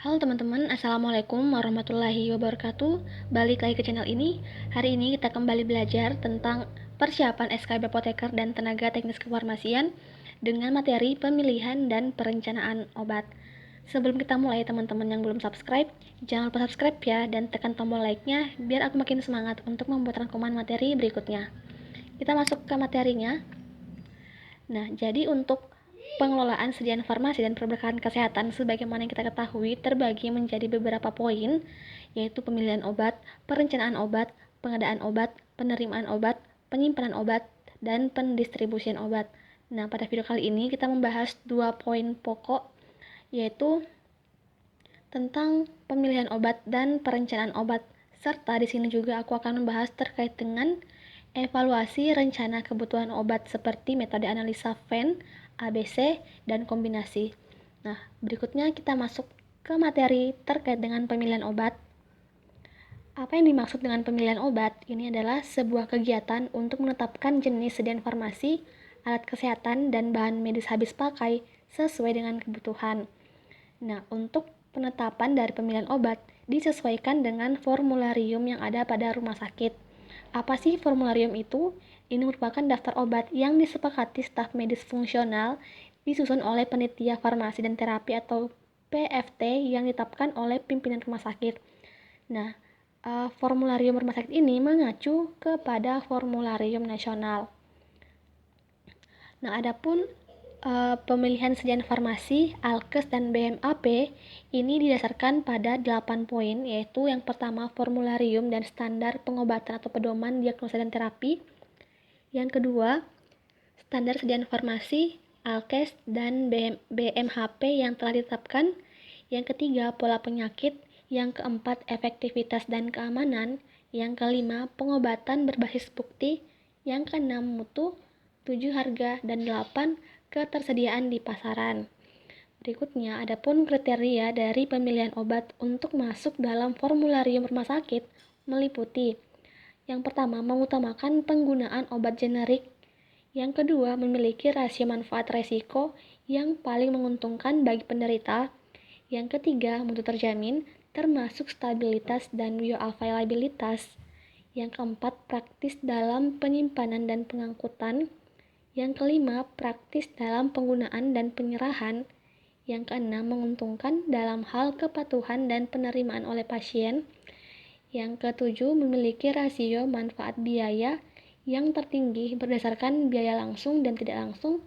Halo teman-teman, Assalamualaikum warahmatullahi wabarakatuh. Balik lagi ke channel ini. Hari ini kita kembali belajar tentang persiapan SKB Apoteker dan Tenaga Teknis Kefarmasian dengan materi pemilihan dan perencanaan obat. Sebelum kita mulai, teman-teman yang belum subscribe, jangan lupa subscribe ya dan tekan tombol like-nya biar aku makin semangat untuk membuat rangkuman materi berikutnya. Kita masuk ke materinya. Nah, jadi untuk pengelolaan sediaan farmasi dan perberkahan kesehatan sebagaimana yang kita ketahui terbagi menjadi beberapa poin, yaitu pemilihan obat, perencanaan obat, pengadaan obat, penerimaan obat, penyimpanan obat, dan pendistribusian obat. Nah, pada video kali ini kita membahas 2 poin pokok, yaitu tentang pemilihan obat dan perencanaan obat. Serta di sini juga aku akan membahas terkait dengan evaluasi rencana kebutuhan obat seperti metode analisa Venn, ABC, dan kombinasi. Nah, berikutnya kita masuk ke materi terkait dengan pemilihan obat. Apa yang dimaksud dengan pemilihan obat? Ini adalah sebuah kegiatan untuk menetapkan jenis sediaan farmasi, alat kesehatan, dan bahan medis habis pakai sesuai dengan kebutuhan. Nah, untuk penetapan dari pemilihan obat disesuaikan dengan formularium yang ada pada rumah sakit. Apa sih formularium itu? Ini merupakan daftar obat yang disepakati staf medis fungsional disusun oleh panitia farmasi dan terapi atau PFT yang ditetapkan oleh pimpinan rumah sakit. Nah, formularium rumah sakit ini mengacu kepada formularium nasional. Nah, adapun pemilihan sediaan farmasi, Alkes, dan BMAP ini didasarkan pada 8 poin, yaitu yang pertama formularium dan standar pengobatan atau pedoman diagnosa dan terapi. Yang kedua, standar sediaan farmasi, Alkes, dan BMHP yang telah ditetapkan. Yang ketiga, pola penyakit. Yang keempat, efektivitas dan keamanan. Yang kelima, pengobatan berbasis bukti. Yang keenam, mutu. 7, harga, dan 8, ketersediaan di pasaran. Berikutnya, adapun kriteria dari pemilihan obat untuk masuk dalam formularium rumah sakit meliputi: yang pertama, mengutamakan penggunaan obat generik. Yang kedua, memiliki rasio manfaat resiko yang paling menguntungkan bagi penderita. Yang ketiga, mutu terjamin, termasuk stabilitas dan bioavailabilitas. Yang keempat, praktis dalam penyimpanan dan pengangkutan. Yang kelima, praktis dalam penggunaan dan penyerahan. Yang keenam, menguntungkan dalam hal kepatuhan dan penerimaan oleh pasien. Yang ketujuh, memiliki rasio manfaat biaya yang tertinggi berdasarkan biaya langsung dan tidak langsung.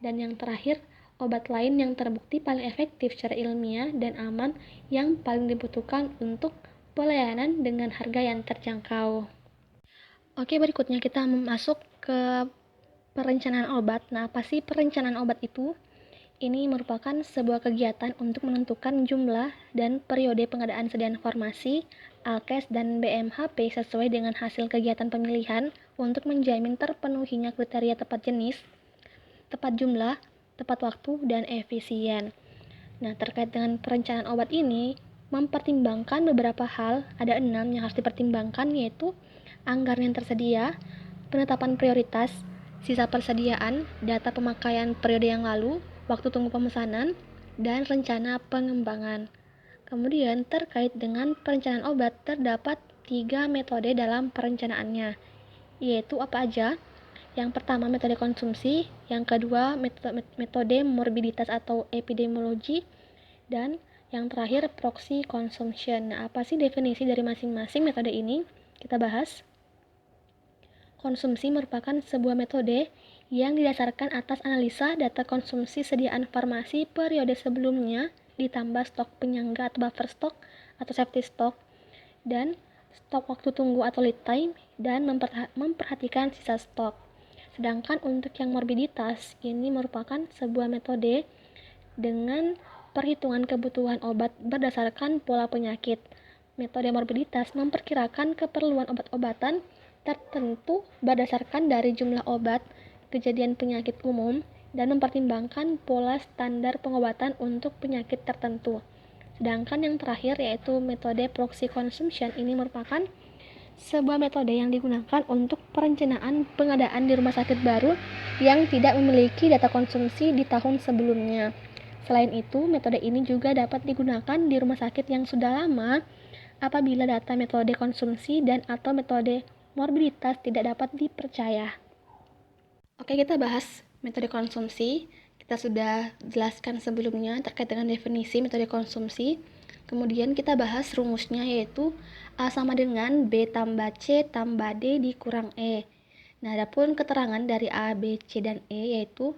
Dan yang terakhir, obat lain yang terbukti paling efektif secara ilmiah dan aman yang paling dibutuhkan untuk pelayanan dengan harga yang terjangkau. Oke, berikutnya kita masuk ke perencanaan obat. Nah, apa sih perencanaan obat itu? Ini merupakan sebuah kegiatan untuk menentukan jumlah dan periode pengadaan sediaan farmasi, Alkes, dan BMHP sesuai dengan hasil kegiatan pemilihan untuk menjamin terpenuhinya kriteria tepat jenis, tepat jumlah, tepat waktu, dan efisien. Nah, terkait dengan perencanaan obat ini, mempertimbangkan beberapa hal, ada 6 yang harus dipertimbangkan, yaitu anggaran yang tersedia, penetapan prioritas, sisa persediaan, data pemakaian periode yang lalu, waktu tunggu pemesanan, dan rencana pengembangan. Kemudian terkait dengan perencanaan obat terdapat 3 metode dalam perencanaannya, yaitu apa aja? Yang pertama metode konsumsi, yang kedua metode morbiditas atau epidemiologi, dan yang terakhir proxy consumption. Nah, apa sih definisi dari masing-masing metode ini? Kita bahas. Konsumsi merupakan sebuah metode yang didasarkan atas analisa data konsumsi sediaan farmasi periode sebelumnya ditambah stok penyangga atau buffer stock atau safety stock dan stok waktu tunggu atau lead time dan memperhatikan sisa stok. Sedangkan untuk yang morbiditas ini merupakan sebuah metode dengan perhitungan kebutuhan obat berdasarkan pola penyakit. Metode morbiditas memperkirakan keperluan obat-obatan tertentu berdasarkan dari jumlah obat, kejadian penyakit umum, dan mempertimbangkan pola standar pengobatan untuk penyakit tertentu. Sedangkan yang terakhir yaitu metode proxy consumption ini merupakan sebuah metode yang digunakan untuk perencanaan pengadaan di rumah sakit baru yang tidak memiliki data konsumsi di tahun sebelumnya. Selain itu, metode ini juga dapat digunakan di rumah sakit yang sudah lama apabila data metode konsumsi dan atau metode morbiditas tidak dapat dipercaya. Oke, kita bahas metode konsumsi. Kita sudah jelaskan sebelumnya terkait dengan definisi metode konsumsi. Kemudian kita bahas rumusnya, yaitu A sama dengan B tambah C tambah D dikurang E. Nah, adapun keterangan dari A, B, C, dan E yaitu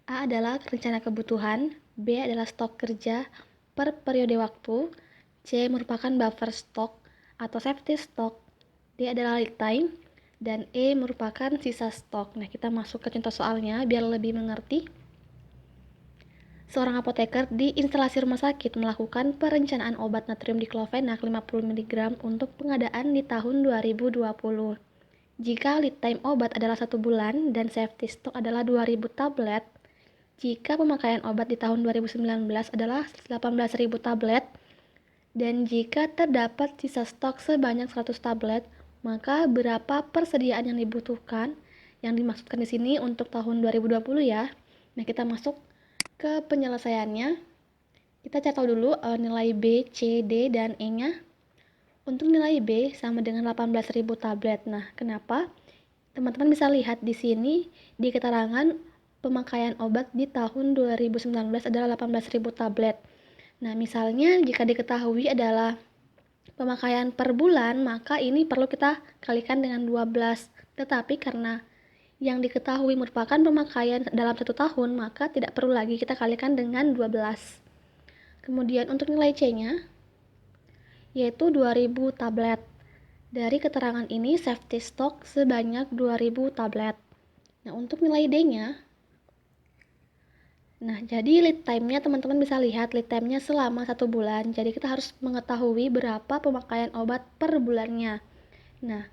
A adalah rencana kebutuhan, B adalah stok kerja per periode waktu, C merupakan buffer stok atau safety stock, D adalah lead time, dan E merupakan sisa stok. Nah, kita masuk ke contoh soalnya biar lebih mengerti. Seorang apoteker di instalasi rumah sakit melakukan perencanaan obat natrium diklofenak 50 mg untuk pengadaan di tahun 2020. Jika lead time obat adalah 1 bulan dan safety stock adalah 2.000 tablet, jika pemakaian obat di tahun 2019 adalah 18.000 tablet, dan jika terdapat sisa stok sebanyak 100 tablet, maka berapa persediaan yang dibutuhkan? Yang dimaksudkan di sini untuk tahun 2020 ya. Nah, kita masuk ke penyelesaiannya. Kita cari tahu dulu nilai B, C, D, dan E-nya. Untuk nilai B sama dengan 18.000 tablet. Nah, kenapa? Teman-teman bisa lihat di sini di keterangan pemakaian obat di tahun 2019 adalah 18.000 tablet. Nah, misalnya jika diketahui adalah pemakaian per bulan, maka ini perlu kita kalikan dengan 12. Tetapi karena yang diketahui merupakan pemakaian dalam 1 tahun, maka tidak perlu lagi kita kalikan dengan 12. Kemudian untuk nilai C-nya, yaitu 2.000 tablet. Dari keterangan ini, safety stock sebanyak 2.000 tablet. Nah, untuk nilai D-nya, nah, jadi lead time-nya teman-teman bisa lihat lead time-nya selama 1 bulan. Jadi kita harus mengetahui berapa pemakaian obat per bulannya. Nah,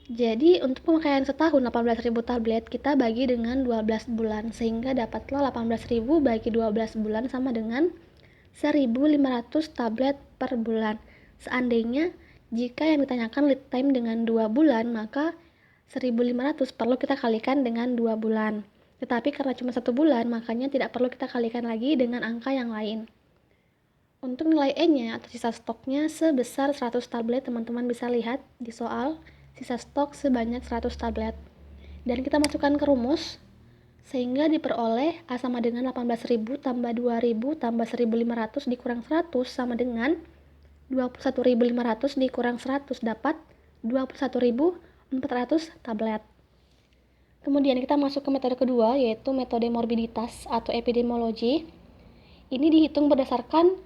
jadi untuk pemakaian setahun 18.000 tablet kita bagi dengan 12 bulan sehingga dapatlah 18.000 bagi 12 bulan sama dengan 1.500 tablet per bulan. Seandainya jika yang ditanyakan lead time dengan 2 bulan, maka 1.500 perlu kita kalikan dengan 2 bulan. Tetapi karena cuma 1 bulan, makanya tidak perlu kita kalikan lagi dengan angka yang lain. Untuk nilai E-nya atau sisa stoknya sebesar 100 tablet, teman-teman bisa lihat di soal. Sisa stok sebanyak 100 tablet. Dan kita masukkan ke rumus, sehingga diperoleh A sama dengan 18.000 tambah 2.000 tambah 1.500 dikurang 100 sama dengan 21.500 dikurang 100 dapat 21.400 tablet. Kemudian kita masuk ke metode kedua, yaitu metode morbiditas atau epidemiologi. Ini dihitung berdasarkan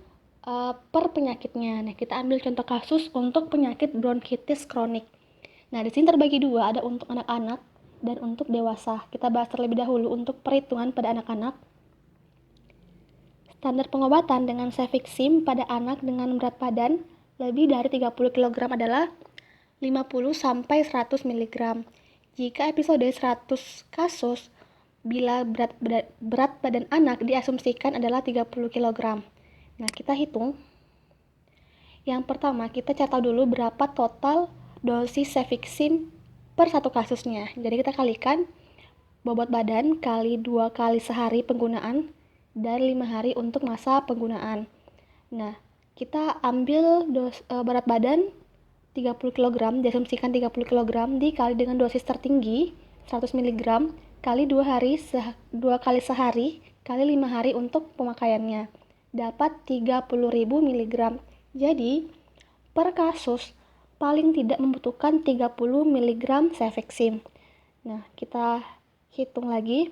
per penyakitnya. Nah, kita ambil contoh kasus untuk penyakit bronkitis kronik. Nah, di sini terbagi dua, ada untuk anak-anak dan untuk dewasa. Kita bahas terlebih dahulu untuk perhitungan pada anak-anak. Standar pengobatan dengan Cefixime pada anak dengan berat badan lebih dari 30 kg adalah 50 sampai 100 mg. Jika episode 100 kasus, bila berat badan anak diasumsikan adalah 30 kg. Nah, kita hitung. Yang pertama, kita catat dulu berapa total dosis Cefixime per 1 kasusnya. Jadi kita kalikan bobot badan kali 2 kali sehari penggunaan dan 5 hari untuk masa penggunaan. Nah, kita ambil berat badan 30 kg, diasumsikan 30 kg dikali dengan dosis tertinggi 100 mg kali 2 kali sehari kali 5 hari untuk pemakaiannya. Dapat 30.000 mg. Jadi, per kasus paling tidak membutuhkan 30 mg Cefixime. Nah, kita hitung lagi.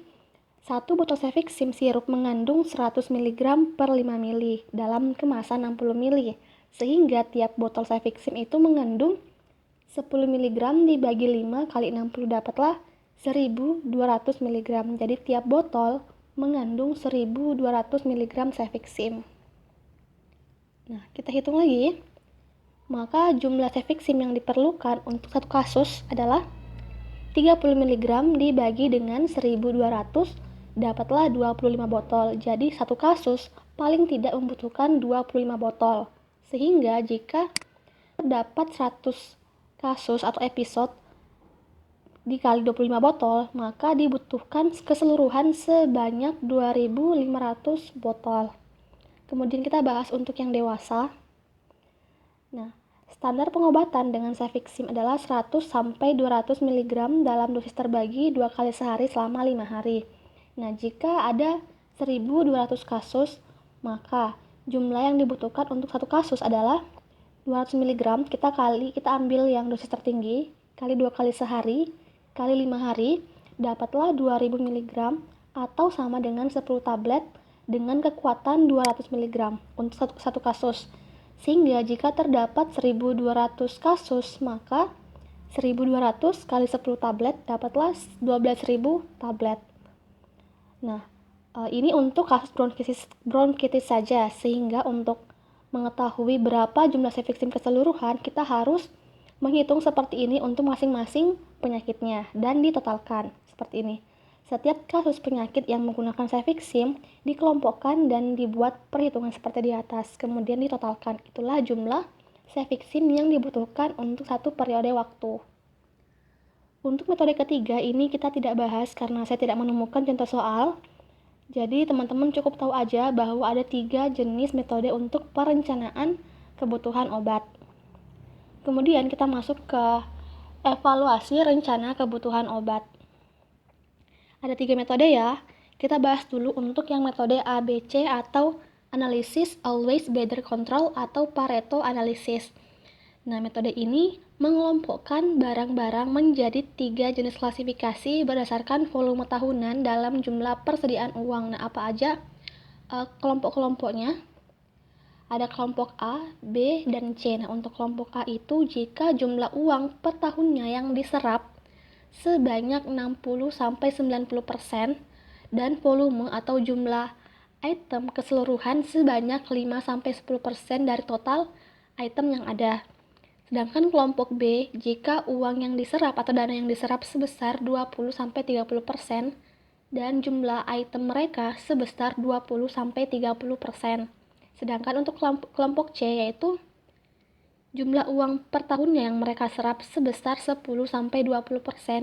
1 botol Cefixime sirup mengandung 100 mg per 5 ml dalam kemasan 60 ml. Sehingga tiap botol Cefixime itu mengandung 10 mg dibagi 5 kali 60 dapatlah 1.200 mg. Jadi tiap botol mengandung 1.200 mg Cefixime. Nah, kita hitung lagi. Maka jumlah Cefixime yang diperlukan untuk 1 kasus adalah 30 mg dibagi dengan 1.200 dapatlah 25 botol. Jadi 1 kasus paling tidak membutuhkan 25 botol. Sehingga jika terdapat 100 kasus atau episode dikali 25 botol, maka dibutuhkan keseluruhan sebanyak 2.500 botol. Kemudian kita bahas untuk yang dewasa. Nah, standar pengobatan dengan cefixim adalah 100 sampai 200 mg dalam dosis terbagi 2 kali sehari selama 5 hari. Nah, jika ada 1.200 kasus, maka jumlah yang dibutuhkan untuk satu kasus adalah 200 mg, kita ambil yang dosis tertinggi, kali 2 kali sehari, kali 5 hari, dapatlah 2.000 mg atau sama dengan 10 tablet dengan kekuatan 200 mg untuk satu kasus. Sehingga jika terdapat 1.200 kasus, maka 1.200 kali 10 tablet dapatlah 12.000 tablet. Nah, ini untuk kasus bronkitis saja, sehingga untuk mengetahui berapa jumlah cefixim keseluruhan, kita harus menghitung seperti ini untuk masing-masing penyakitnya dan ditotalkan seperti ini. Setiap kasus penyakit yang menggunakan cefixim dikelompokkan dan dibuat perhitungan seperti di atas, kemudian ditotalkan. Itulah jumlah cefixim yang dibutuhkan untuk satu periode waktu. Untuk metode ketiga ini kita tidak bahas karena saya tidak menemukan contoh soal. Jadi teman-teman cukup tahu aja bahwa ada 3 jenis metode untuk perencanaan kebutuhan obat. Kemudian kita masuk ke evaluasi rencana kebutuhan obat. Ada 3 metode ya. Kita bahas dulu untuk yang metode ABC atau Analysis Always Better Control atau Pareto Analysis. Nah, metode ini mengelompokkan barang-barang menjadi 3 jenis klasifikasi berdasarkan volume tahunan dalam jumlah persediaan uang. Nah, apa aja kelompok-kelompoknya? Ada kelompok A, B, dan C. Nah, untuk kelompok A itu jika jumlah uang per tahunnya yang diserap sebanyak 60-90% dan volume atau jumlah item keseluruhan sebanyak 5-10% dari total item yang ada. Sedangkan kelompok B, jika uang yang diserap atau dana yang diserap sebesar 20-30% dan jumlah item mereka sebesar 20-30%. Sedangkan untuk kelompok C yaitu jumlah uang per tahunnya yang mereka serap sebesar 10-20%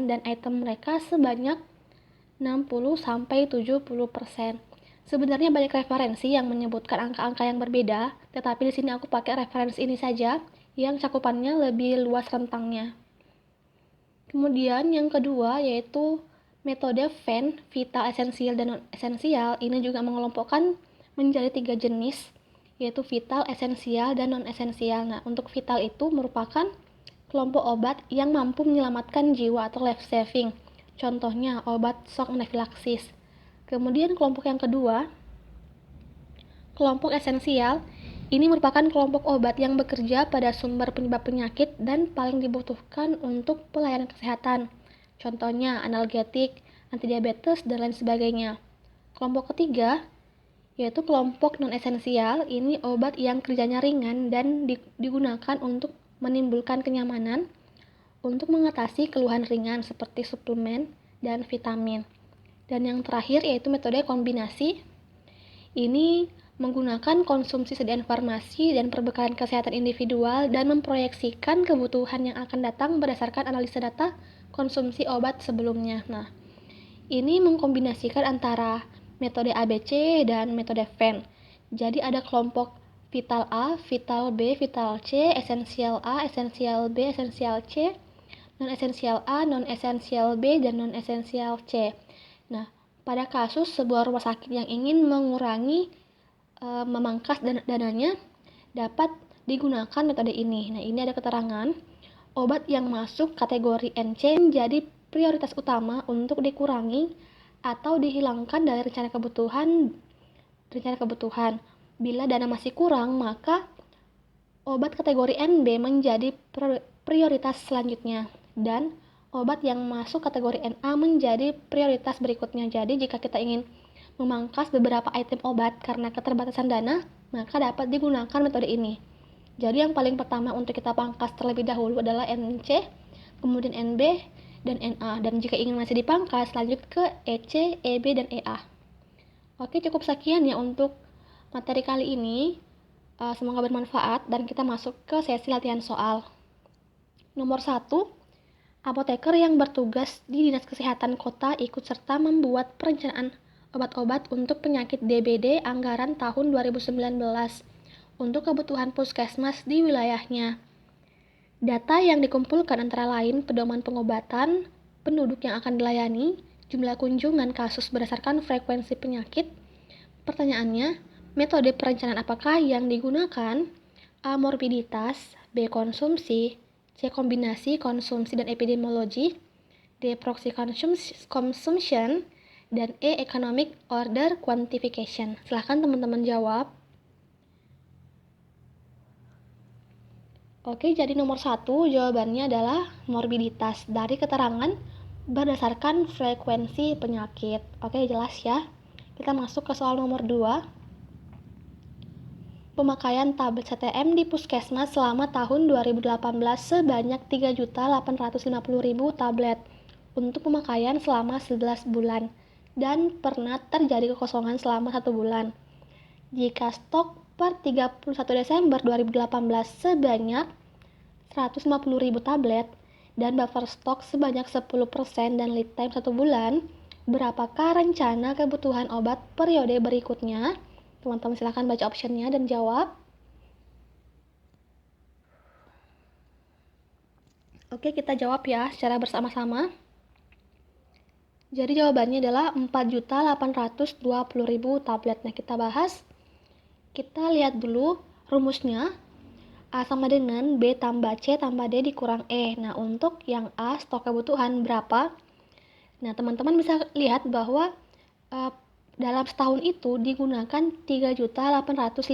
dan item mereka sebanyak 60-70%. Sebenarnya banyak referensi yang menyebutkan angka-angka yang berbeda, tetapi di sini aku pakai referensi ini saja yang cakupannya lebih luas rentangnya. Kemudian yang kedua yaitu metode Venn, vital, esensial, dan non-esensial. Ini juga mengelompokkan menjadi 3 jenis, yaitu vital, esensial, dan non-esensial. Nah, untuk vital itu merupakan kelompok obat yang mampu menyelamatkan jiwa atau life saving. Contohnya obat shock anafilaksis. Kemudian kelompok yang kedua, kelompok esensial. Ini merupakan kelompok obat yang bekerja pada sumber penyebab penyakit dan paling dibutuhkan untuk pelayanan kesehatan. Contohnya analgetik, antidiabetes, dan lain sebagainya. Kelompok ketiga yaitu kelompok non-esensial. Ini obat yang kerjanya ringan dan digunakan untuk menimbulkan kenyamanan untuk mengatasi keluhan ringan seperti suplemen dan vitamin. Dan yang terakhir yaitu metode kombinasi. Ini menggunakan konsumsi sediaan farmasi dan perbekalan kesehatan individual dan memproyeksikan kebutuhan yang akan datang berdasarkan analisa data konsumsi obat sebelumnya. Nah, ini mengkombinasikan antara metode ABC dan metode Venn. Jadi ada kelompok vital A, vital B, vital C, esensial A, esensial B, esensial C, non-esensial A, non-esensial B, dan non-esensial C. Nah, pada kasus sebuah rumah sakit yang ingin mengurangi memangkas dananya, dapat digunakan metode ini. Nah, ini ada keterangan obat yang masuk kategori NC menjadi prioritas utama untuk dikurangi atau dihilangkan dari rencana kebutuhan. Bila dana masih kurang, maka obat kategori NB menjadi prioritas selanjutnya dan obat yang masuk kategori NA menjadi prioritas berikutnya. Jadi jika kita ingin memangkas beberapa item obat karena keterbatasan dana, maka dapat digunakan metode ini. Jadi yang paling pertama untuk kita pangkas terlebih dahulu adalah NC, kemudian NB, dan NA. Dan jika ingin masih dipangkas, lanjut ke EC, EB, dan EA. Oke, cukup sekian ya untuk materi kali ini. Semoga bermanfaat dan kita masuk ke sesi latihan soal. Nomor 1, Apoteker yang bertugas di Dinas Kesehatan Kota ikut serta membuat perencanaan obat-obat untuk penyakit DBD anggaran tahun 2019 untuk kebutuhan puskesmas di wilayahnya. Data yang dikumpulkan antara lain pedoman pengobatan, penduduk yang akan dilayani, jumlah kunjungan kasus berdasarkan frekuensi penyakit. Pertanyaannya, metode perencanaan apakah yang digunakan? A. Morbiditas, B. Konsumsi, C. Kombinasi konsumsi dan epidemiologi, D. Proxy consumption, dan E. Economic order quantification. Silahkan teman-teman jawab. Oke, jadi nomor 1 jawabannya adalah morbiditas dari keterangan berdasarkan frekuensi penyakit. Oke, jelas ya. Kita masuk ke soal nomor 2. Pemakaian tablet CTM di Puskesmas selama tahun 2018 sebanyak 3.850.000 tablet untuk pemakaian selama 11 bulan dan pernah terjadi kekosongan selama 1 bulan. Jika stok per 31 Desember 2018 sebanyak 150.000 tablet dan buffer stok sebanyak 10% dan lead time 1 bulan, berapakah rencana kebutuhan obat periode berikutnya? Teman-teman silahkan baca optionnya dan jawab. Oke, kita jawab ya secara bersama-sama. Jadi jawabannya adalah 4.820.000 tablet. Nah, kita bahas. Kita lihat dulu rumusnya. A sama dengan B tambah C tambah D dikurang E. Nah, untuk yang A, stok kebutuhan berapa? Nah, teman-teman bisa lihat bahwa dalam setahun itu digunakan 3.850.000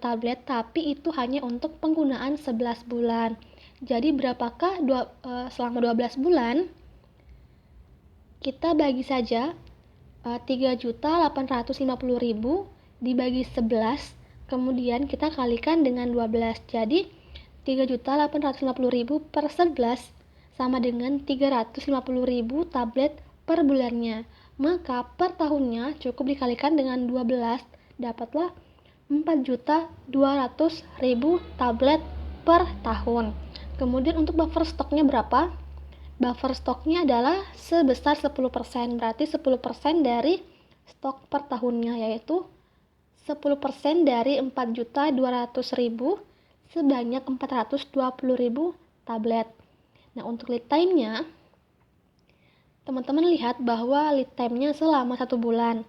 tablet, tapi itu hanya untuk penggunaan 11 bulan. Jadi berapakah selama 12 bulan? Kita bagi saja 3.850.000 dibagi 11, kemudian kita kalikan dengan 12. Jadi 3.850.000 per 11 sama dengan 350.000 tablet per bulannya. Maka per tahunnya cukup dikalikan dengan 12, dapatlah 4.200.000 tablet per tahun. Kemudian untuk buffer stoknya berapa? Buffer stoknya adalah sebesar 10%, berarti 10% dari stok per tahunnya, yaitu 10% dari 4.200.000 sebanyak 420.000 tablet. Nah, untuk lead time-nya, teman-teman lihat bahwa lead time-nya selama 1 bulan.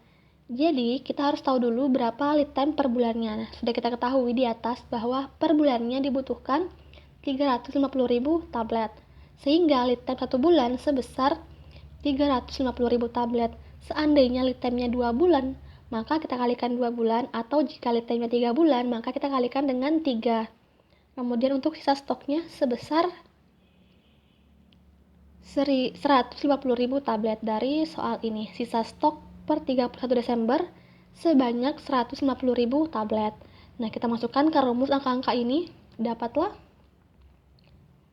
Jadi, kita harus tahu dulu berapa lead time per bulannya. Nah, sudah kita ketahui di atas bahwa per bulannya dibutuhkan 350.000 tablet. Sehingga lead time 1 bulan sebesar 350.000 tablet. Seandainya lead time-nya 2 bulan, maka kita kalikan 2 bulan, atau jika lead time-nya 3 bulan, maka kita kalikan dengan 3. Kemudian untuk sisa stoknya sebesar 150.000 tablet. Dari soal ini, sisa stok per 31 Desember sebanyak 150.000 tablet. Nah, kita masukkan ke rumus angka-angka ini, dapatlah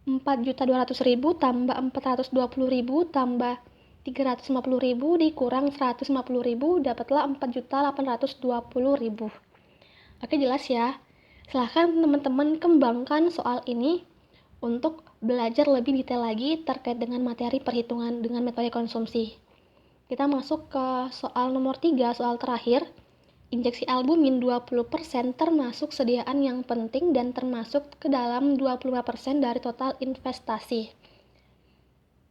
4.200.000 tambah 420.000 tambah 350.000 dikurang 150.000, dapatlah 4.820.000. Oke, jelas ya. Silahkan teman-teman kembangkan soal ini untuk belajar lebih detail lagi terkait dengan materi perhitungan dengan metode konsumsi. Kita masuk ke soal nomor 3, soal terakhir. Injeksi albumin 20% termasuk sediaan yang penting dan termasuk ke dalam 25% dari total investasi.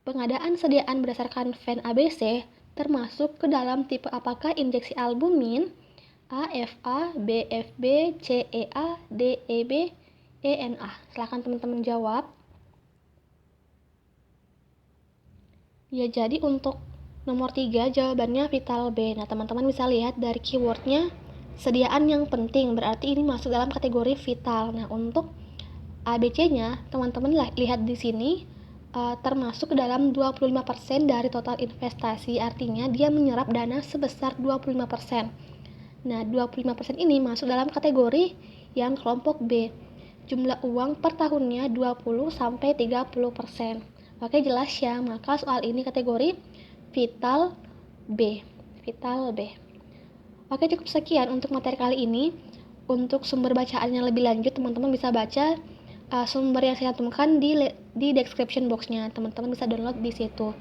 Pengadaan sediaan berdasarkan VAN ABC termasuk ke dalam tipe apakah injeksi albumin? A, FA, B, FB, C, EA, D, EB, ENA. Silakan teman-teman jawab. Ya, jadi untuk nomor 3 jawabannya vital B. Nah, teman-teman bisa lihat dari keywordnya sediaan yang penting, berarti ini masuk dalam kategori vital. Nah, untuk ABC-nya, teman-teman lihat di sini termasuk ke dalam 25% dari total investasi, artinya dia menyerap dana sebesar 25%. Nah, 25% ini masuk dalam kategori yang kelompok B. Jumlah uang per tahunnya 20-30%. Oke, jelas ya. Maka soal ini kategori vital B. Vital B. Oke, cukup sekian untuk materi kali ini. Untuk sumber bacaannya lebih lanjut, teman-teman bisa baca sumber yang saya cantumkan di di description boxnya. Teman-teman bisa download di situ.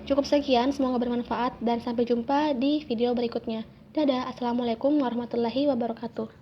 Cukup sekian, semoga bermanfaat dan sampai jumpa di video berikutnya. Dadah, assalamualaikum warahmatullahi wabarakatuh.